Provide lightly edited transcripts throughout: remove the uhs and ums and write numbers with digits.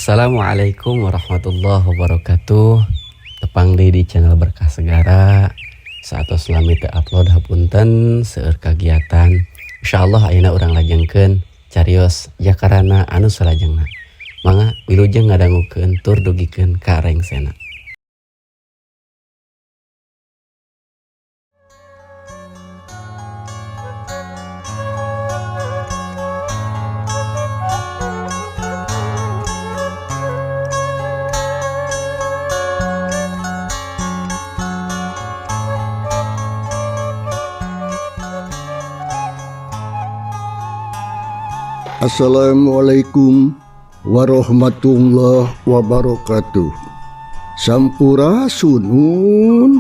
Assalamualaikum warahmatullahi wabarakatuh. Tepang deui di channel Berkah Segara. Saatos lami teu upload hapunten seueur kagiatan. Insyaallah ayeuna urang lajengkeun carios jakarana anu salajengna. Mangga wilujeng ngadangukeun tur dugikeun ka rengsena. Assalamualaikum warahmatullahi wabarakatuh. Sampurasunun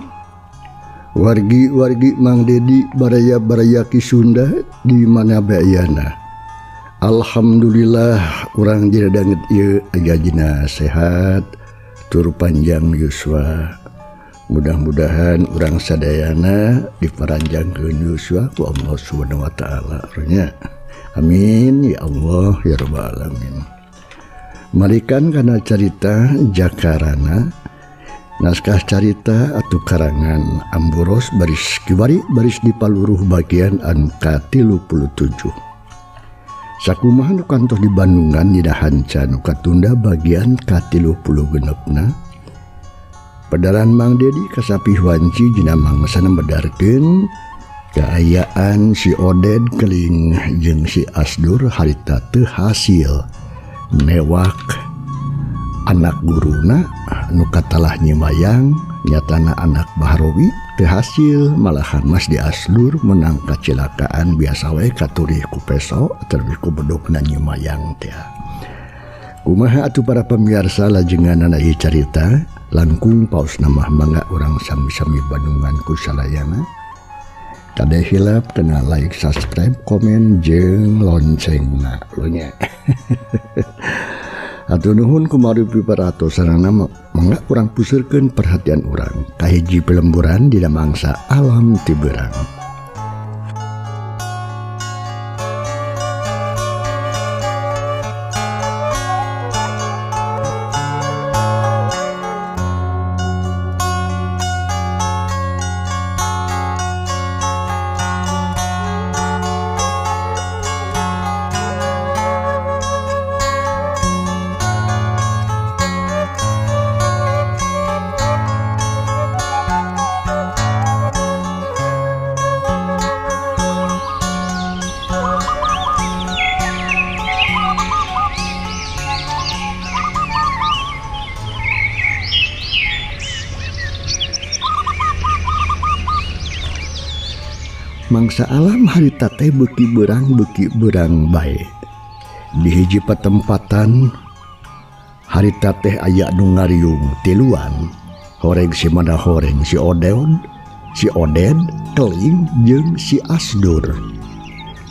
wargi-wargi Mang Dedi baraya-baraya ki Sunda di mana bayana. Alhamdulillah urang jiradanget ieu agajina sehat tur panjang yuswa. Mudah-mudahan urang sadayana diparanjangkeun yuswa ku Allah Subhanahu wa taala nya. Amin ya Allah ya rabbal alamin. Marikan kana carita Jakarana, naskah carita atau karangan Amboros baris kiwari baris dipaluruh bagian anu ka-37. Sakumaha nu kantos di Bandungan Nidahanca nu katunda bagian ka-36. Padaran Mang Dedi kasapih wanci jina mangsa membedarkeun keayaan si Oded keling jeung si Asdur harita teu hasil newak anak guruna nu katalah nyimayang nyatana anak Bahrowi teu hasil malahan mas di Asdur menang kecelakaan biasa we katurih ku peso terus ku bedogna nyimayang teh. Kumaha atuh para pemirsa lajenganna ieu carita langkung paus nama mangga urang sami-sami Bandungan ku salayana. Kada hilap kena like, subscribe, komen, jeung loncengna nya. Atuh nuhun kumari piparatosanana mangga urang puseukeun perhatian urang ka hiji pelemburan dina mangsa alam ti beurang. Mangsa alam harita teh beuki beurang bae. Di hiji patempatan harita teh aya nu ngariung tiluan. Horeng si mana horeng si Oded keling jeung si Asdur.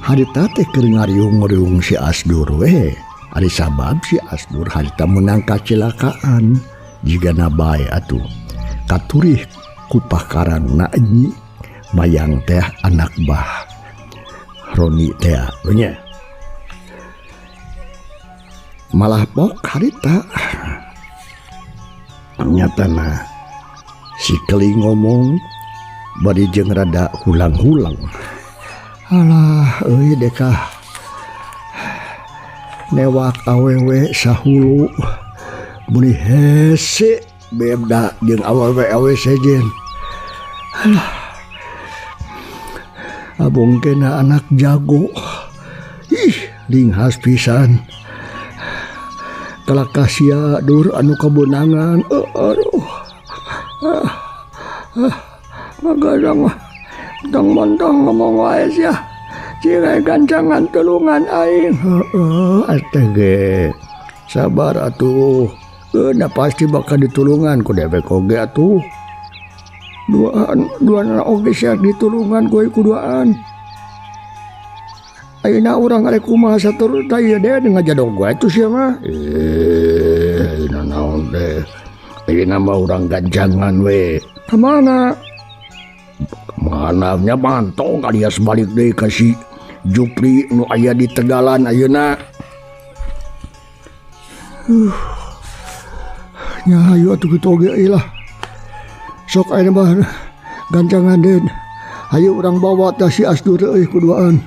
Harita teh keur ngariung-ngariung si Asdur we. Ari sabab si Asdur harita menang kacelakaan. Jigana bae atuh. Katurih ku pakarangna nyi mayang teh anak bah Roni teh nya. Malah pok harita nyatana si keling ngomong bari jeung rada hulang-hulang. Alah euy dekah newak awewe sahulu muni hese beda jeung awewe sejen. Alah abong kena anak jago. Ih, linghas pisan. Kalaka sia dur anu kabunangan. Aduh. Magadang mentang-mentang ngomong wae sia. Cirai gancangan tulungan aing. Atuh ge. Sabar atuh. Na pasti bakal ditulungan ku dewek oge atuh. Duaan oge sia ditulungan gue kuduaan. Ayeuna urang arek kumaha satur tah ieu deh ngajadong gue atuh sia mah. Ayeuna naon teh. Ayeuna mah urang ganjangan we. Ka mana? Mana nya mantong alias balik deui ka si Jupri nu aya di Tegalan ayeuna. Nya hayu atuh kitu oge euy lah. Sok aya mah gancangan den. Hayu urang bawa tah si Asdur euy kuduaan.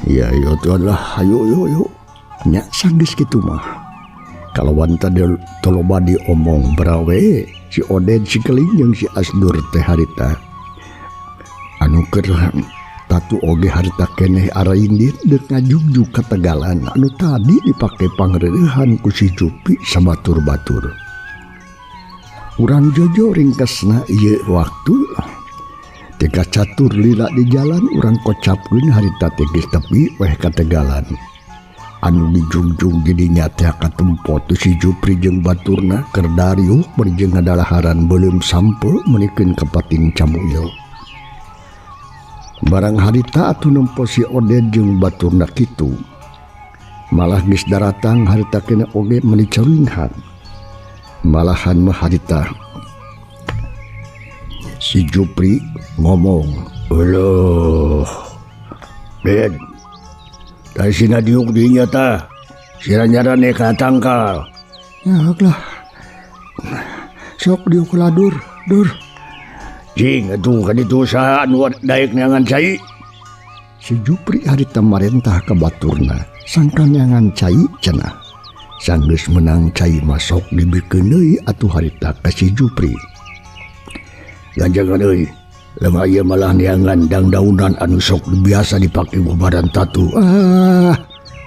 Ya yo tuan lah hayu. Nya sanggeus kitu mah. Kalawan tadi toloba diomong berawe si Oden si Keling jeung si Asdur teh harita. Anu keur tatu oge harita keneh araindit deuk ngajugjug ka Tegalan anu tadi dipake pangreueuhan ku si Jupi sabatur-batur. Urang jojo ringkesna ieu waktu teka catur lila di jalan urang kocapkeun harita tegis tepi weh ka Tegalan. Anu dijungjung jadi nyata katempo tu si Jupri jeung baturna keur dariuh berjeng ngadalaharan belum sampe menikeun ka pating Camuyel. Barang harita atuh nempo si Oden jeung baturna kitu malah geus daratang harita kena oge meuli caringhan. Malahan mah harita si Jupri ngomong, "Uluh, Den, dari sini diuk dinya tah, siranyarane ka tangkal." Ya lah, sok diuk lah dur. Jing, atuh kan itu saha anu daek neangan cai. Si Jupri harita marentah ka baturna, sangka neangan cai cenah. Sanggeus menang cai masok dibikeun deui atuh harita ka si Jupri. Ganjangan euy, lemah ieu malah neangan dangdaunan anu sok biasa dipake ngobatan tatu.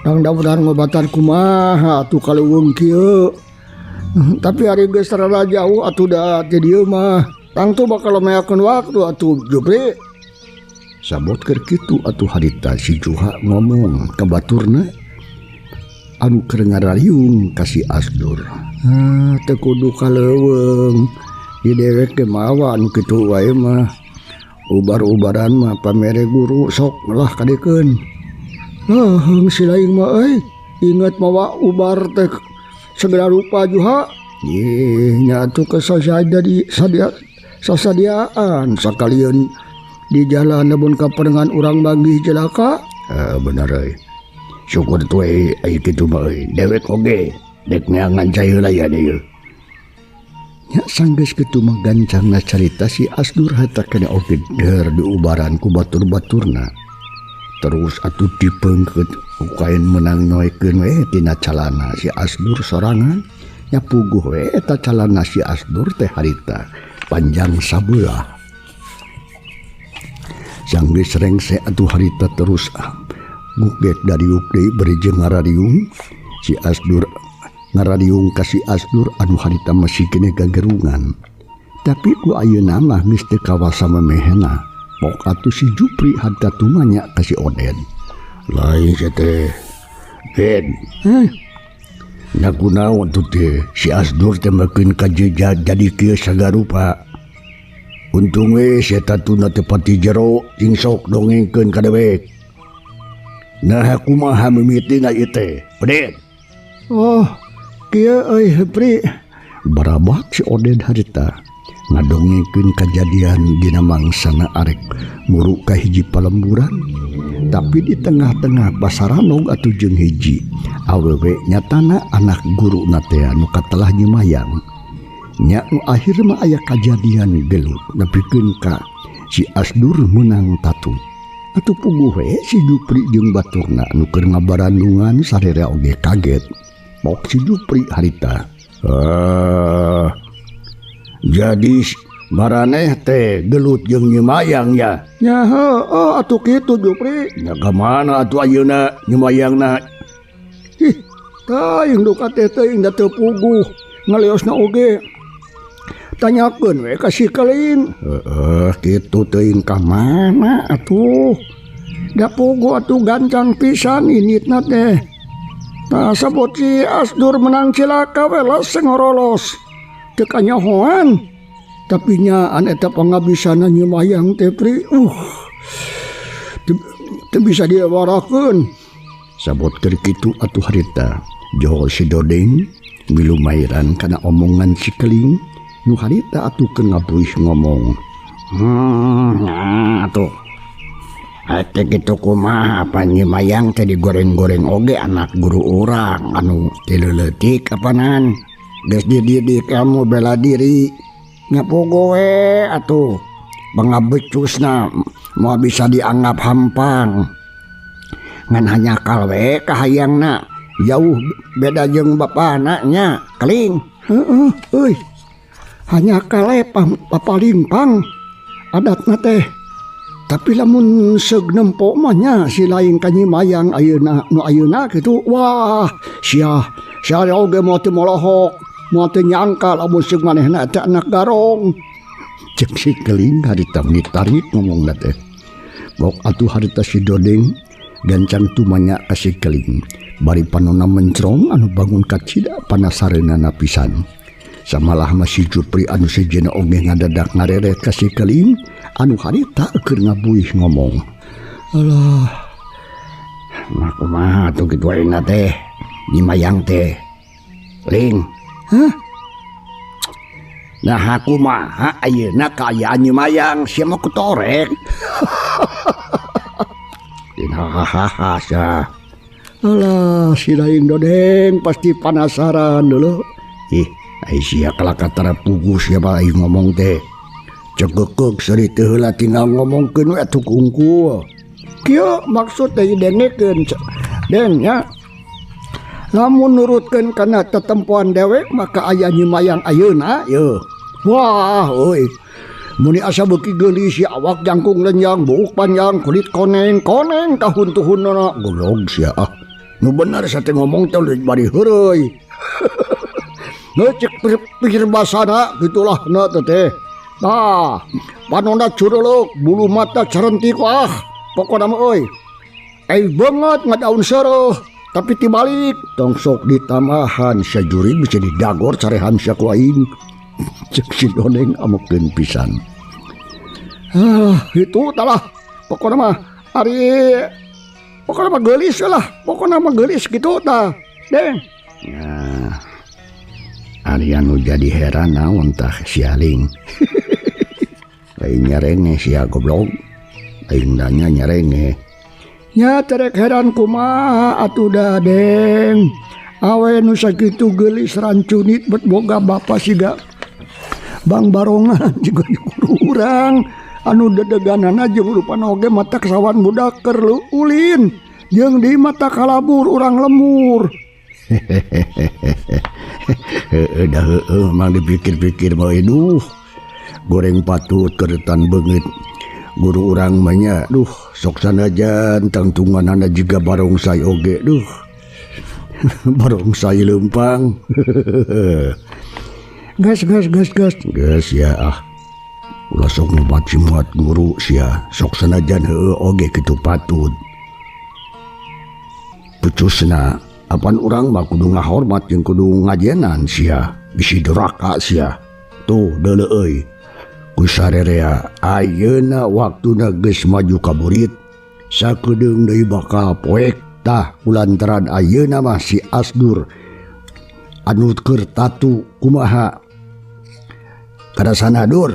Dangdaunan ngobatan kumaha atuh kaleuweung kieu. Tapi hari geus rada jauh atuh da ti dieu mah. Tangtu bakal meakeun waktu atuh Jupri. Sabot keur kitu atuh harita si Juha ngomong ka baturna anu keur ngarariung ka si Asdur. Teu kudu kaleuweung. Di dewek ge mawa anu kitu wae mah. Ubar-ubaran mah pamere guru sok lah kadikeun. Heung si laing mah euy. Inget mawa ubar teh segala rupa Juha. Ye nya atuh sasadiaan sakalian di jalan nebun kaparengan urang bagi celaka. Bener euy. Syukur tuh ai kitu mah euy. Dewek oge dek neangan cai heula ya dieu. Nya sanggeus kitu mah gancangna carita si Asdur hata kena oge ger diubaran ku batur-baturna. Terus atuh dipeungkeut ku kain menang noekeun we tina calana si Asdur sorangan. Nya puguh we eta calana si Asdur teh harita panjang sabelah. Sanggeus rengse atuh harita terus gugek dariuk deui berijeng ngarariung si Asdur ngarariung ka si Asdur anu harita masih kene gagerungan. Tapi ku ayeuna mah geus teu kawasa memehena. Pok atuh si Jupri harita tumanya ka si Oden. Lain sia teh. Den. Na kunaon tuh teh si Asdur teh makeun kajejad jadi kieu sagarupa. Untung we sia tatuna teh pati jero jeung sok dongengkeun ka dewek. Nah kumaha mimitina ieu teh? Oden. Oh, kieu euy Jupri. Barabak si Oden harita ngadongengkeun kajadian dina mangsana arek muru ka hiji palemburan. Tapi di tengah-tengah basaranog atuh jeung hiji awewe nyatana anak guru teh anu katelah nyemayang. Nya nu akhir mah aya kajadian gelut nepikeun ka si Asdur menang tatu. Atuh puguh we si Jupri jeung baturna anu keur ngabarandungan sararea oge kaget. Pok si Jupri harita. Jadi maraneh teh gelut jeung nyemayang ya. Nya heueuh atuh kitu Jupri. Nya ka mana atuh ayeuna nyemayangna? Tah yang duka teh teuing da teu puguh ngaliosna oge. Tanyakeun we ka si Keling. Kitu teuing ka mana atuh? Da puguh atuh gancang pisan initna teh. Tah sabot si Asdur menang cilaka we laseng ngorolos. Teu kanyahoan. Tapi nyaan eta pangabisana nyemayang teh Pri. Teu bisa diawarakeun. Sabot keur kitu atuh harita Johor si Dodeng milu mairan kana omongan si Keling nu harita atuh keur ngabuih ngomong. Atuh Ate gitu kumaha apa nyimayang teh digoreng-goreng oge anak guru orang anu tileuletik apanan geus dididik kamu bela diri ngapogoe atuh bangga becusna mau bisa dianggap hampang ngan hanya kalwe kahayangna jauh beda jeung bapana nya keling heuh euy hanya kale papalimpang adatna teh. Tapi lamun segnempok mah nya si lain ka nyimayang ayeuna nu ayeuna kitu wah sia oge moal teu molohok moal teu nyangka lamun seug manehna teh anak garong ceuk si keling harita ngitarik ngomongna teh bok atuh harita si dodeng gancang tumanya ka si keling bari panonna mencrong anu bangun kacida panasareunana pisan samalah masih Jupri anu sejenna oge ngadadak ngareret ka si keling anu harita keur ngabuih ngomong alah mah kumaha atuh kitu ayeuna teh nyimayang teh ling hah nah kumaha ayeuna kaayaan nyimayang sia mah kutorek hahaha sah alah si lain dodeng pasti penasaran dulu ai sia kalakatara pugus ya bae ngomong teh cegekek seri teh heula tinggal ngomongkeun we atuh kungku kieu maksud teh dengekeun den nya lamun nurutkeun kana tetempoan dewek maka aya nyimayang ayeuna yeuh wah euy muni asa beuki geulis si awak jangkung lenjang buuk panjang kulit koneng kahun-tuhunna goblok sia nu bener sate ngomong teh bari heureuy ngecek pikir basana gitulah na teh nah panonna curuluk bulu mata carentik pokokna mah euy banget ngadaun seueuh tapi tibalik tong sok ditamahan sajuri bisa didagor carehan sia ku aing cek si dodeng amukeun pisan itu talah pokokna mah ari pokokna mah geulis lah pokokna mah geulis kitu tah deng nah ari anu jadi heran naon tah si aling aing nyarenge sia goblok aing nanya nyarenge nya terek heran kumaha atuh dadeng awe nu sakitu geulis rancunit bet boga bapa siga Bang Barongan juga guru urang anu dedeganana jeung rupan oge mata kesawan budak keur ulin jeung di mata kalabur urang lemur dah mang dipikir-pikir mah aduh goreng patut keretan beungeut guru urang mah nya duh sok sanajan tangtunganana jiga barongsai oge duh barongsai leumpang gas ya ulah sok ngobat muat guru sia sok sanajan heueuh oge kitu patut pucusna apan urang mah kudu ngahormat jeung kudu ngajenan sia bisi duraka sia tuh deuleu euy ku sarerea ayeuna waktuna geus maju ka burit sakedeung deui bakal poek tah kulantaran ayeuna mah si Asdur anu keur tatu kumaha karasana dur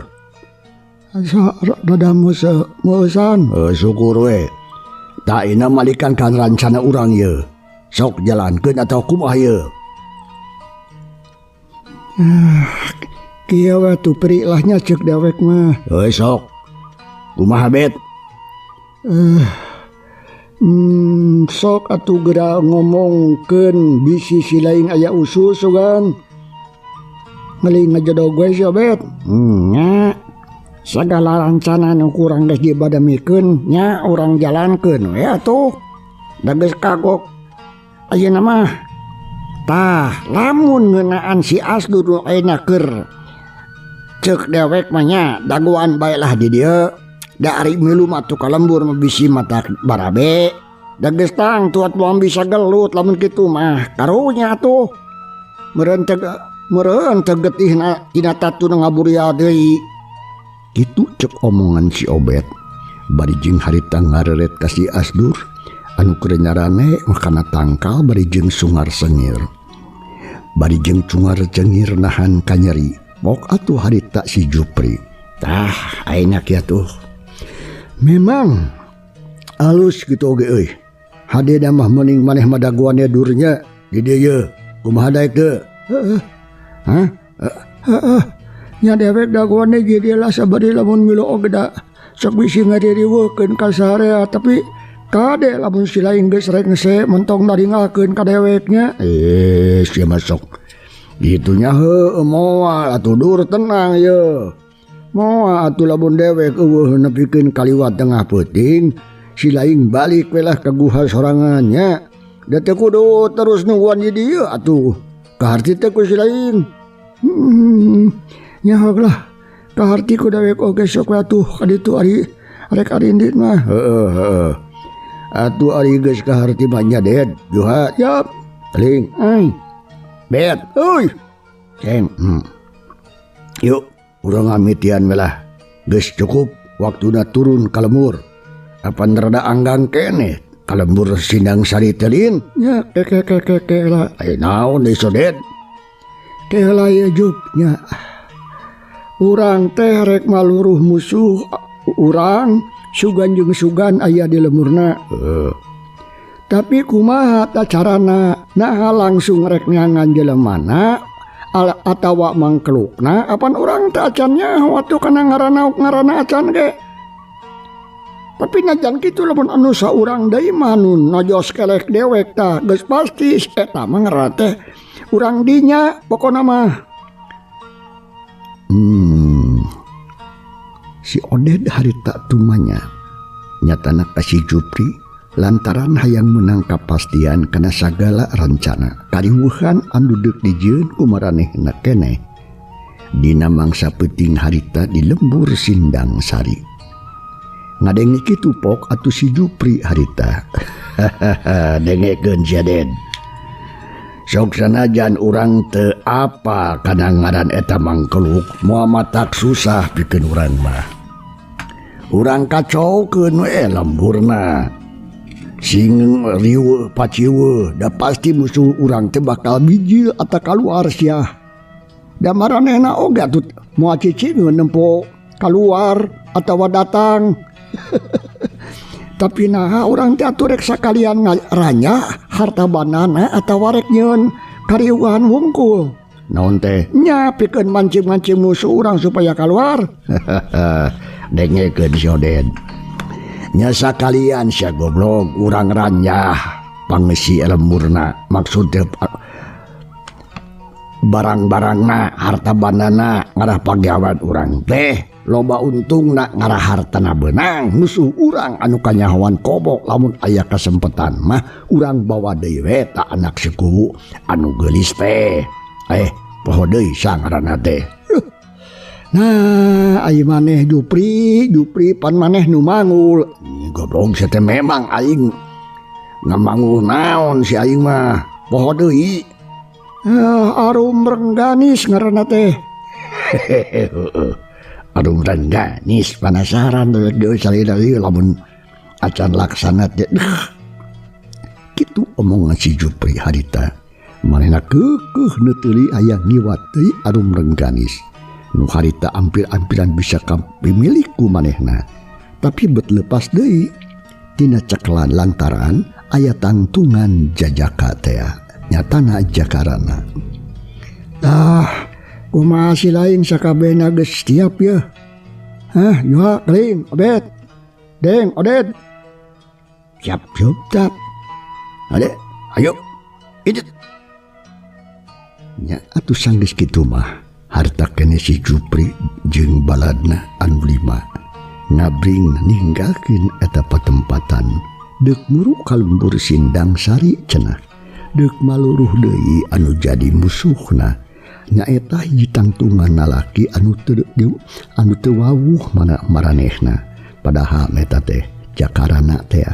asa rada meusan syukur we tah ina malikan kan rancana urang ye sok jalankeun atawa kumaha ye kieu we tu pri lahnya ceuk dewek mah sok kumaha bet sok atuh geura ngomongkeun bisi si lain aya usul sugan ngeling ngajodog we sia bet nya sagala rancana nu kurang geus dibadamikeun nya urang jalankeun we atuh da geus kagok ayeuna mah tah lamun ngeunaan si Asdur ayeuna keur ceuk dewek mah nya dagoan bae lah di dieu da ari milu mah atuh kalembur mah bisi mata barabe da geus tang tuat moal bisa gelut lamun kitu mah karunya atuh meureun tegetihna tina tatuna ngaburia deui kitu cek omongan si Obed bari jeung harita ngareret ka si Asdur anu kerenyarane makana tangkal bari jeung sungar sengir bari jeung cungar cengir nahan kanyeri pok atuh harita si Jupri tah ayeuna kieu tuh memang alus gitu oge euy. Hade mah mending maneh madaguannya durnya di dieu ye. Kumaha daek teu? Heeh. Hah? Heeh. Nya dewek daguannya jadi lah sabari lamun milu oge da sok bisi ngaririweukeun ka sarea tapi kade lamun si lain geus rek ngese mentong naringakeun ka deweknya. Sia masuk. Gitunya heueuh moal atuh dur tenang ye. Moal atuh lamun dewek eueuh nepikeun kaliwat tengah peuting. Si laing balik welah ke guha sorangannya. Da teu kudu terus nungguan di dieu atuh. Kaharti teh ku si laing. Nya lah. Kaharti ku dawek oge sok atuh ka ditu ari rek arindit mah. Heeh. Atuh ari geus kaharti mah nya ded. Juha, yap. Ling, ai. Bet, euy. Ceng. Yuk, urang amitian welah. Geus cukup waktuna turun ka lemur. Apan rada anggang kene kalembur sindang sari telin nya ke lah ai naon deui sodet ke lah ya jupnya urang teh rek maluruh musuh urang sugan jeung sugan aya di lemurna tapi kumaha ta carana nah langsung rek nyangan jelemana atawa mangkelukna apan urang teh acannya waktu kana ngaranna acan ge. Tapi najan kitu lamun anu saurang deui mah nu nojos kelek dewek tah geus pasti eta mah ngaranna teh urang dinya pokona mah. Si Oded harita tumanya nyatana ka si Jupri lantaran hayang meunang kapastian kana sagala rencana kariweuhan anu deuk dijieun ku maranehna keneh dina mangsa peuting harita di lembur sindang sari. Ngadenge kitu pok atuh si Jupri harita. Dengekeun sia Den. Sok sanajan urang teu apa kana ngaran eta mangkeluk moal matak susah pikeun urang mah. Urang kacaukeun we lemburna. Sing riweuh paciweuh da pasti musuh urang teh bakal bijil atawa kaluar sia. Da maranehna oge atuh moal cicing nempo kaluar atawa datang. Tapi nah orang teh atuh rek sakalian ranya harta banana atawa rek nyieun karieuhan wungkul. Naon teh? Nya pikeun mancing-mancing musuh urang supaya keluar. Dengekeun si Oded. Nya sakalian sia goblok urang ranya pangeusi lemurna maksud teh barang-barangna harta banana ngarah pagawean urang teh. Loba untungna ngarah hartana beunang musuh urang anu kanyahoan kobok lamun aya kasempetan mah urang bawa deui we ta anak sekuwu anu geulis teh poho deui sangaranna teh. Nah ai maneh Jupri pan maneh nu mangul goblok sia teh memang aing ngamangul naon si aing mah poho deui Arum Rengganis ngaranna teh. Arum Rengganis penasaran deui salina ieu lamun acan laksana teh. Kitu omongan si Jupri harita. Manehna keukeuh neuteuli aya ngiwat deui Arum Rengganis. Nu harita ampir-ampiran bisa kapimilik ku manehna. Tapi bet lepas deui tina ceklan lantaran aya tangtungan jajaka teh. Nyatana jakarana. Kumaha si lain sakabehna geus siap ya. Yuha, Keling, Obed, Deng, Oded. Siap. Ade, ayo, ijit. Nya atuh sanggeus kitu mah, harta kene si Jupri jeung baladna anu 5 ngabring ninggalkeun eta patempatan deuk muru kalembur sindang sari cenah. Deuk maluruh deui anu jadi musuhna. Nyaeta hiji tangtungan lalaki anu teu wawuh mana maranehna padahal eta teh jakarana teh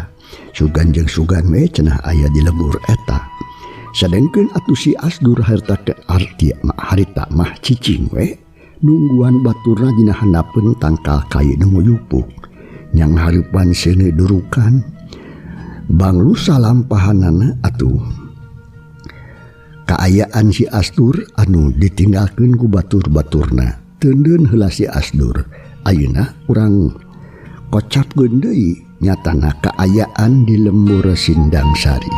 sugan jeung sugan we cenah aya di lembur eta sadengkeun atuh si Asdur harta ke arti harita mah cicing we nungguan baturna dina handapeun tangkal kayu nu nguyupuk nyang hareupan seuneu durukan banglusa lampahanana atuh kaayaan si Asdur anu ditinggalkeun ku batur-baturna. Teundeun heula si Asdur. Ayeuna urang kocapkeun deui nyatana kaayaan di lembur Sindang Sari.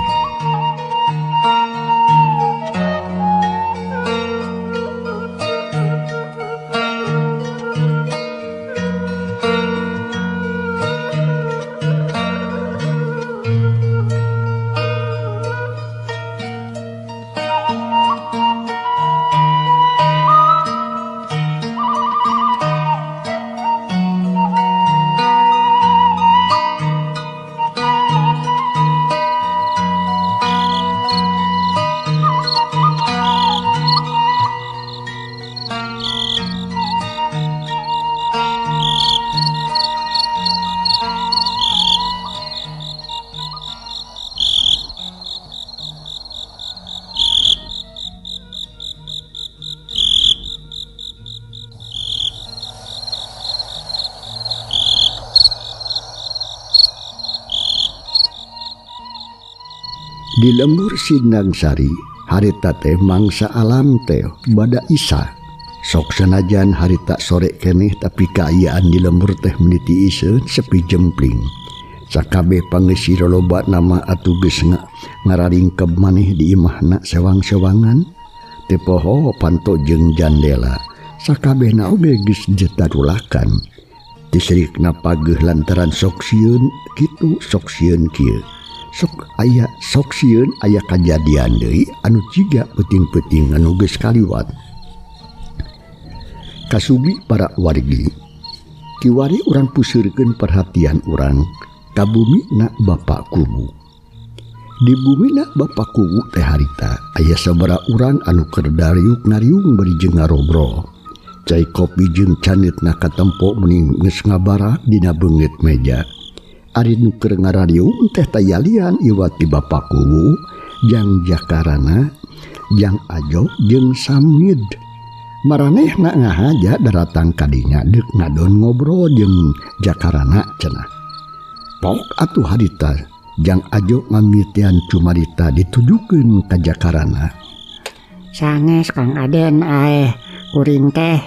Di lembur Sindang Sari harita teh mangsa alam teh bada isa. Sok senajan harita sore keneh tapi kaayaan di lembur teh meniti iseun sepi jempling. Sakabeh pangeusir loba nama atuh geus ngararingkeb maneh di imahna sewang-sewangan. Teu poho panto jeung jandela. Sakabehna oge geus jetarulakan. Tisrikna pageuh lantaran sok sieun kitu sok sieun kieu. Sok sieun aya kajadian deui anu jiga peuting-peuting anu geus kaliwat. Kasubi para wargi, kiwari urang puseurkeun perhatian urang ka bumina Bapa Kuwu. Di bumina Bapa Kuwu teh harita aya sabaraha urang anu keur dariuk-nariung bari jeung ngarobro. Cai kopi jeung canitna katempo mending geus ngabarak dina beungeut meja. Ari nu keur ngarariung teh tayalian iwat ti Bapa Kuwu, Jang Jakarana, Jang Ajo jeung Samid. Maranehna ngahaja daratang kadinya deuk ngadon ngobrol jeung Jakarana cenah. Pok atuh harita Jang Ajo ngamitian cumarita ditujukeun ka Jakarana. Sanes Kang Aden kuring teh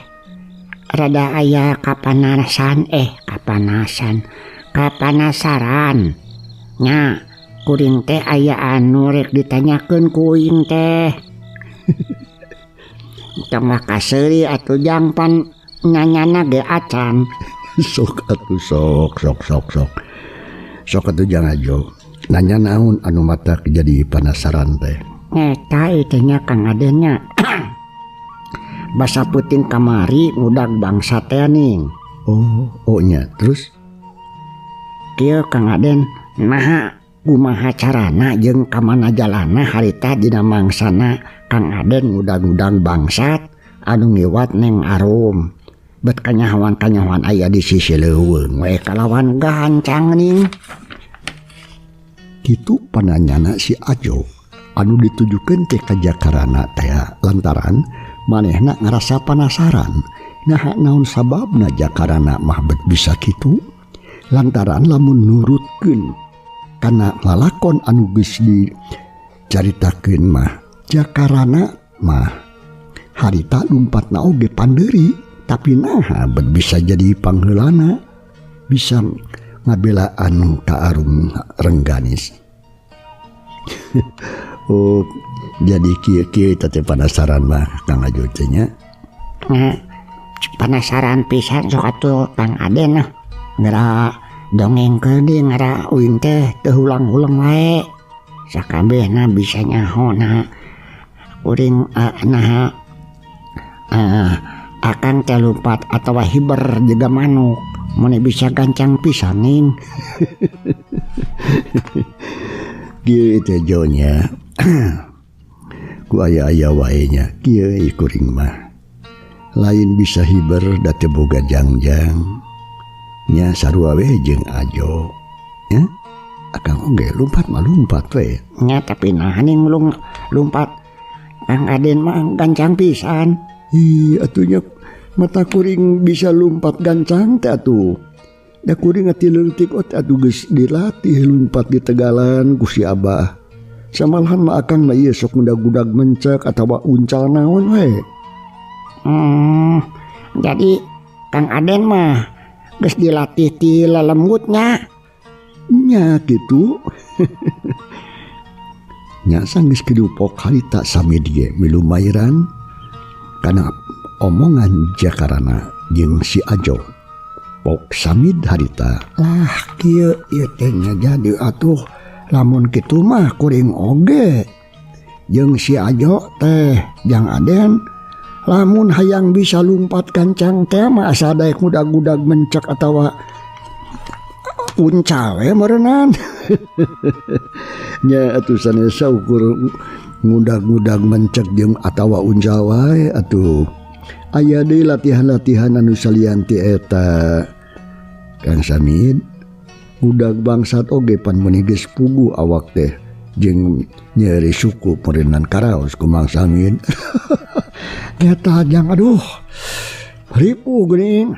rada aya kapanasaran nya kuring teh aya anu rek ditanyakeun ku uing teh. Tengah kaseuri atuh Jang pan nyanyana ge acan. Sok atuh sok atuh Jang Ajo nanya naon anu matak jadi penasaran teh. Eta itu nya Kang Aden nya basa puting kamari ngudag bangsa teh ning. Oh nya terus Kieu Kang Aden naha kumaha carana jeung kamana jalana harita dina mangsana Kang Aden ngudag-ngudag bangsat anu ngiwat neng arum. Bet kanyahoan aya di sisi leuweung we kalawan gancang ning. Kitu pananyana si Ajo anu ditujukeun teh ka Jakarana teh lantaran manehna ngarasa penasaran naha naon sababna Jakarana mah bet bisa kitu. Lantaran lamun nurutkeun kana lalakon anu geus dicaritakeun mah Jakarana mah harita lumpatna oge pandeuri tapi naha bet bisa jadi pangheulana bisa ngabela anu kaarum rengganis. Oh jadi kieu teh penasaran mah Kang Ajo teh nya. Penasaran pisan sok atuh Kang Aden nah. Ngara dongeng keudi ngara uing teh teu ulang-ulang wae. Sakabehna bisa nyaho nah kuring nah akang teh lumpat atawa hiber juga manuk mun bisa gancang pisan ning. Kieu teh jonya ku aya-aya wae nya kieu kuring mah lain bisa hiber da teu boga jangjang nya sarua we jeung Ajo nya akang oge lumpat mah lumpat we nya tapi nah ning lumpat Kang Aden mah gancang pisan. Atunya mata kuring bisa lumpat gancang teh atuh da kuring ati leutik atuh geus dilatih lumpat di tegalan ku si Abah. Samalahan mah akang mah ieu sok ngudag-udag mencek atawa uncal naon we. Jadi Kang Aden mah geus dilatih ti lelembutnya. nya gitu. Nya sanggeus kidupok harita sami dieu milu mairan kana omongan jakarana jeung si Ajo. Pok sami harita lah kieu ieu teh nya jadi atuh lamun kitu mah kuring oge. Jeung si Ajo teh jang Aden lamun hayang bisa lumpat kancang teh mah asa daek mudag-mudag mencek atawa uncal meureunan. Nya atuh sanesa ukur ngudag-ngudag mencek jeung atawa uncal wae atuh. Aya deui latihan-latihan anu salian ti eta. Kang Samid budak bangsat oge pan meuni geus pugu awak teh jeung nyeri suku meureunan karaos ku Mang Samid. Eta jang aduh ripu geuning.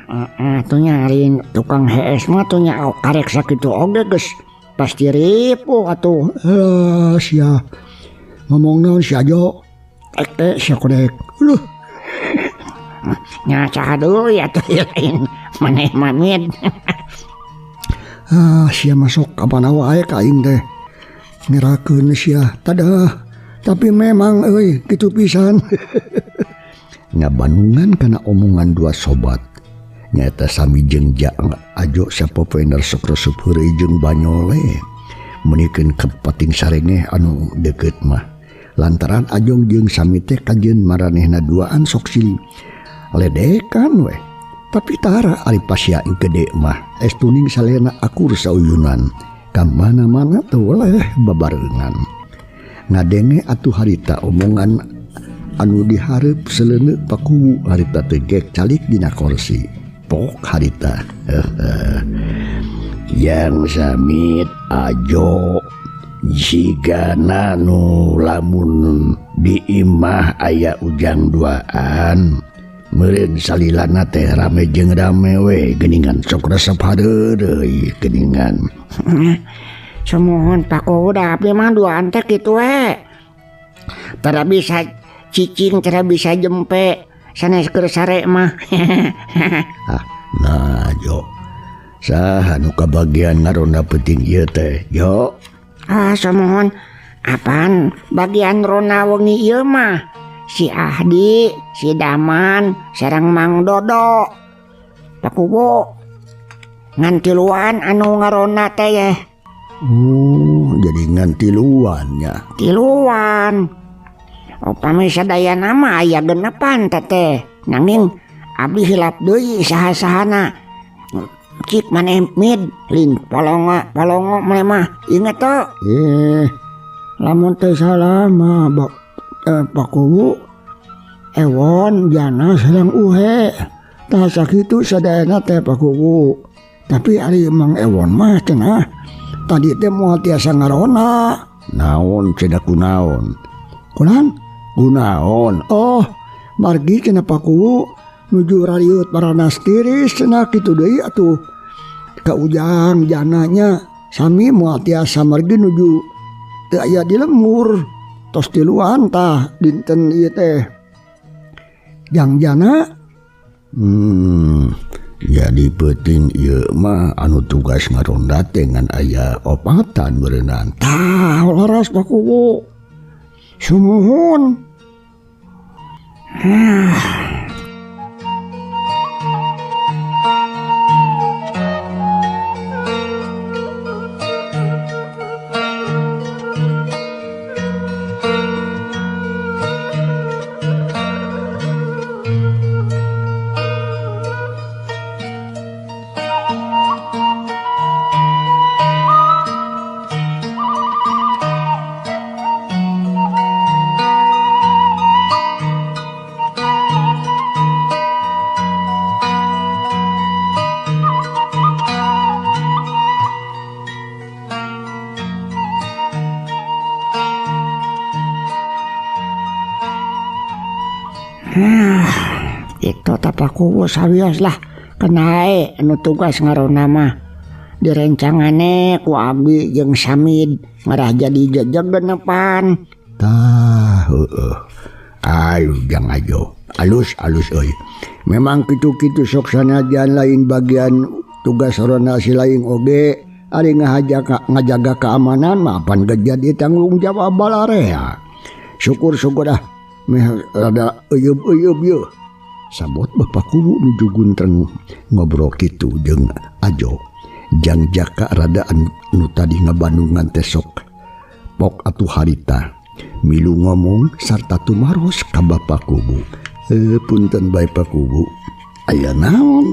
Tuh nyarin tukang HS mah tuh nya karek sakitu oge geus pasti ripu atuh. Sia ngomong naon si Ajo teh sia kodek. Nya cahadeui atuh lain maneh Mamid. Sia masuk kapana wae ka aing teh ngerakeun sia tadah tapi memang euy kitu pisan. Ngabandungan kana omongan dua sobat nyata sami jeung Jang Ajo sapopoener sok resep heureuy jeung Banyole meunikeun kepating sarengeh anu deukeut mah lantaran Ajong jeung sami teh kajeun maranehna duaan sok silih ledekan we. Tapi tara ari pasia gede mah estuning salena akur sauyunan ka mana-mana teu oleh babarengan. Ngadenge atuh harita omongan anu dihareup seleuneu pakuwu harita teh gek calik dina kursi. Pok harita. Yang Samid Ajo jigana nu lamun di imah aya ujang duaan meureun salilana teh rame jeung rame we geuningan sok resep hadeureuy geuningan. Samuhun Paku udah abdi mah duaan teh kitu we. Tara bisa cicing tara bisa jempe sanes keur sare mah. Nah Jo saha nu kabagian ngaronda penting ieu teh Jo? Samuhun apaan bagian rona wengi ieu mah si Ahdi, si Daman, sareng Mang Dodo. Pakubu ngan tiluan anu ngarona teh ye. Jadi ngan tiluan nya. Tiluan. Upami sadayana mah aya genepan teh. Nanging abdi hilap deui saha-sahana. Cik maneh mid lin polongo maneh mah inget to. Lamun teh salah mah Pakubu ewon jana sareng uhe tah sakitu sadayana teh Pakubu. Tapi ari Mang Ewon mah cenah tadi teh moal tiasa ngarona. Naon cenah kunaon? Kunaon? Oh, margi cenah Pakubu nuju rariut Baranas tiris cenah kitu deui atuh. Ka ujang jananya sami moal tiasa margi nuju teu aya di lemur. Tos tiluan tah dinten ieu teh jangjana. Jadi penting ieu mah anu tugas ngaronda teh ngan aya opatan beureunan. Tah laras Pakubu. Sumuhun. Itu tapaku sawios lah kenae anu tugas ngarona mah direncangane ku abdi jeung Samid ngarah jadi jejeg genepan. Tah ayo Jang Ajo alus euy. Memang kitu-kitu sok sanajan lain bagian tugas rona si lain oge ari ngajaga keamanan mah pan jadi tanggung jawab balarea. Syukur-syukur dah meh rada euyeup-euyeup ye. Sabot bapak kubu nuju guntreng ngobrol kitu jeung Ajo. Jang jaka rada anu tadi ngabandungan tesok. Pok atuh harita milu ngomong sarta tumaros ka bapak kubu. Punten bae Pak Kubu. Aya naon?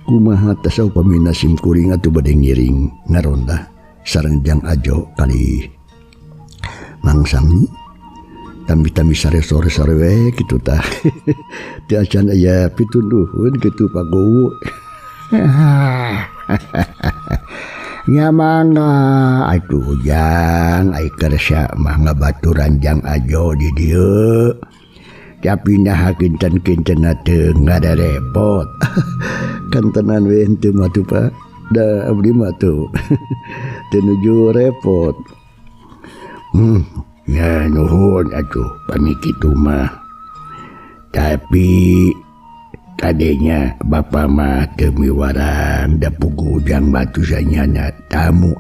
Kumaha tas upamina sim kuring atuh bade ngiring ngaronda sareng Jang Ajo kali Mang Sami. Tambi-tambi sare-sore we kitu tah. Teu acan aya pitunduhun kitu Pak Kubu. Nyamana atuh Jang ai kersa mah ngabaturan Jang Ajo di dieu. Tapi nah kinten-kinten teu ngada repot. Kan tenan we henteu mah tuh Pak. Da abdi mah tuh. Teu nuju repot. Ya nuhun atuh pami kitu mah. Tapi kadenya bapa mah teu miwarang da pugu Jang batu sanyana tamu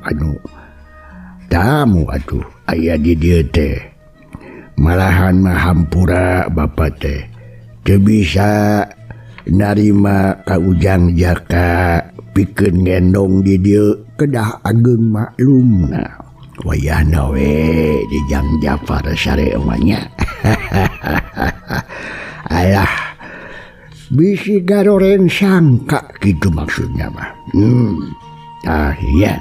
atuh aya di dieu teh. Malahan mah hampura bapak teh teu bisa narima ka Ujang jaka pikeun ngendong di dieu kedah ageng maklumna wayahna we di Jang Jafar sare emanya. Alah bisi garoren sangka gitu maksudnya mah. Iya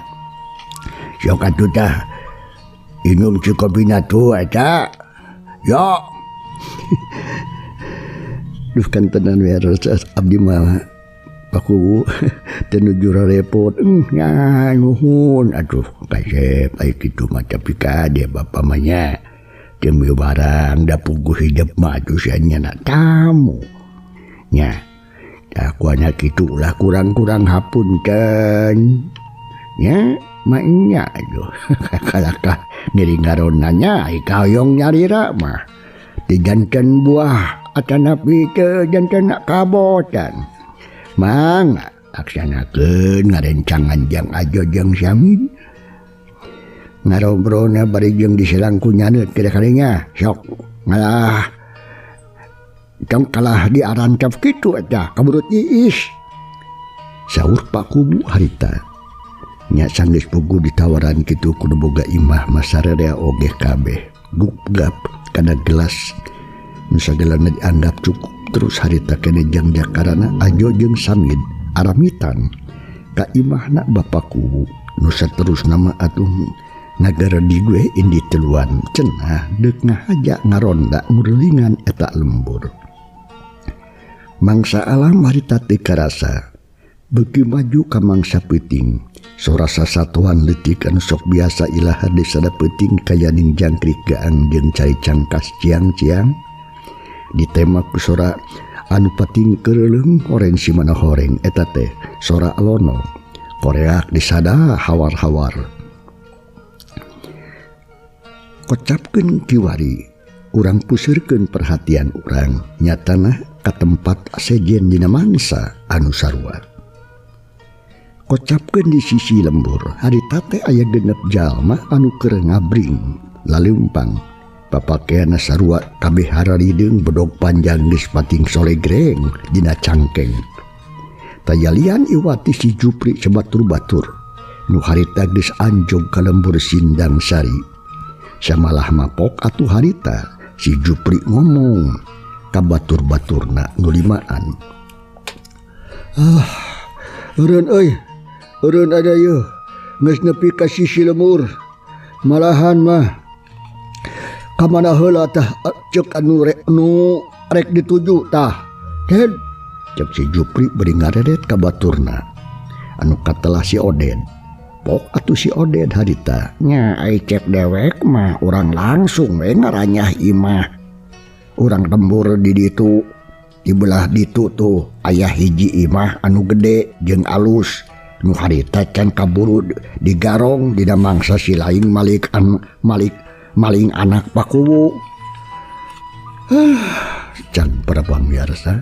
sok atuh tah inum cukopina tuh eta. Ya. Duh kan tenan we abdi mah Pak Kubu teu nuju repot. Nya nuhun atuh kasep ai kitu mah tapi kade bapa mah nya teu barang da puguh hidup mah atuh sanyana tamu. Nya akuana kitu ulah kurang-kurang hapunten. Nya mainnya aduh kalakah ngiring nanya kauyong nyarira mah dijanten buah atanapi teu janten kabotan mang laksanakeun ngarencangan Jang Ajo jeung Samin ngarobrolna bari jeung diserang ku nyaneut kira-kirinya sok ngalah tong kalah diarancap kitu eta kaburut iis saur Pak Kubu harita. Nya sanggeus pugu ditawaran kitu kudu boga imah masararea oge kabeh gugap kana gelas nu sagelana dianggap cukup terus harita kene Jang Jakarana Ajo jeung Samin aramitan ka imahna bapak Kubu nu saterus nama atuh nagara di gue indi teluan cenah deuk ngahaja ngaronda ngurlingan eta lembur. Mangsa alam harita teu karasa beuki maju ka mangsa peuting. Sorasa satuan leutik anu sok biasa ilaha desa da peuting kayaning jangkrik gaang jeung cai cangkas ciang-ciang ditemak ku sora anu pating keureleung horeng si mana horeng eta teh sora alono koreak disada hawar-hawar. Kocapkeun kiwari urang pusirkeun perhatian urang nyatana ka tempat sejen dina mangsa anu sarua. Kocapkeun di sisi lembur harita teh aya genep jalma anu keur ngabring laleumpang papakeana sarua kabeh hararideung bedog panjang geus pating solegreng dina cangkeng. Tayalian iwati si Jupri sebatur-batur nu harita geus anjog ka lembur Sindang Sari. Samalah mapok atuh harita si Jupri ngomong ka batur-baturna nu limaan. Eureun euy urun ada yeuh geus nepi ka sisi lemur malahan mah ka mana heula tah ceuk anu rek dituju tah den cek si Jupri beri ngaredet ka baturna anu katelah si Oden pok atuh si Oden harita nya ai cek dewek mah urang langsung we ngaranyah imah urang lembur di ditu di belah ditu tuh aya hiji imah anu gede jeung alus nu harita can kaburu digarong dina mangsa si laing maling anak Pak Kubu. Can para pamirsa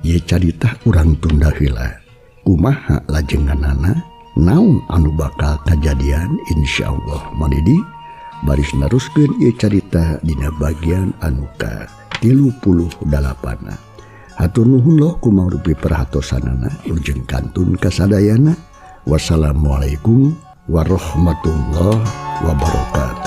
ieu carita urang tunda heula kumaha lajenganana naon anu bakal kejadian insyaallah manidi baris naruskeun ieu carita dina bagian anu ka 38. Hatur nuhun loh kumangrupi perhatosanana ujung kantun kasadayana. Wassalamualaikum warahmatullahi wabarakatuh.